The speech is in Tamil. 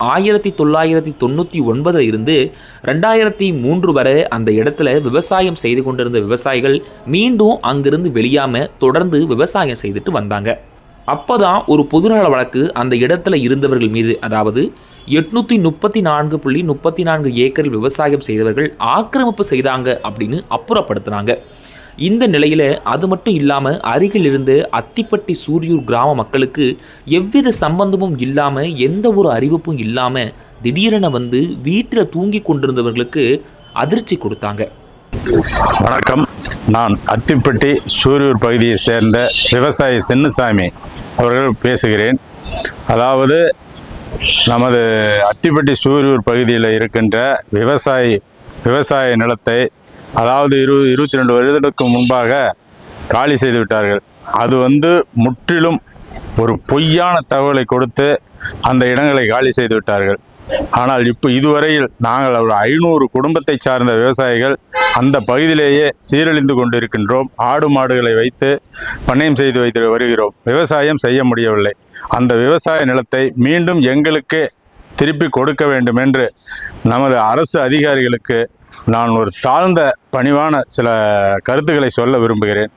1999 இருந்து 2003 வரை அந்த இடத்துல விவசாயம் செய்து கொண்டிருந்த விவசாயிகள் மீண்டும் அங்கிருந்து வெளியாம தொடர்ந்து விவசாயம் செய்துட்டு வந்தாங்க. அப்போதான் ஒரு பொதுநல வழக்கு அந்த இடத்துல இருந்தவர்கள் மீது, அதாவது 834.34 ஏக்கர் விவசாயம் செய்தவர்கள் ஆக்கிரமிப்பு செய்தாங்க அப்படின்னு அப்புறப்படுத்தினாங்க. இந்த நிலையில் அது மட்டும் இல்லாமல் அருகில் இருந்து அத்திப்பட்டி சூரியூர் கிராம மக்களுக்கு எவ்வித சம்பந்தமும் இல்லாமல் எந்த ஒரு அறிவிப்பும் இல்லாமல் திடீரென வந்து வீட்டில் தூங்கி கொண்டிருந்தவர்களுக்கு அதிர்ச்சி கொடுத்தாங்க. வணக்கம், நான் அத்திப்பட்டி சூரியூர் பகுதியை சேர்ந்த விவசாயி சின்னசாமி அவர்கள் பேசுகிறேன். அதாவது நமது அத்திப்பட்டி சூரியூர் பகுதியில் இருக்கின்ற விவசாய நிலத்தை அதாவது 22 வருடங்களுக்கு முன்பாக காலி செய்து விட்டார்கள். அது முற்றிலும் ஒரு பொய்யான தகவலை கொடுத்து அந்த இடங்களை காலி செய்து விட்டார்கள். ஆனால் இதுவரையில் நாங்கள் ஒரு 500 குடும்பத்தை சார்ந்த விவசாயிகள் அந்த பகுதியிலேயே சீரழிந்து கொண்டிருக்கின்றோம். ஆடு மாடுகளை வைத்து பண்ணையம் செய்து வைத்து வருகிறோம். விவசாயம் செய்ய முடியவில்லை. அந்த விவசாய நிலத்தை மீண்டும் எங்களுக்கு திருப்பி கொடுக்க வேண்டும் என்று நமது அரசு அதிகாரிகளுக்கு நான் ஒரு தாழ்ந்த பணிவான சில கருத்துக்களை சொல்ல விரும்புகிறேன்.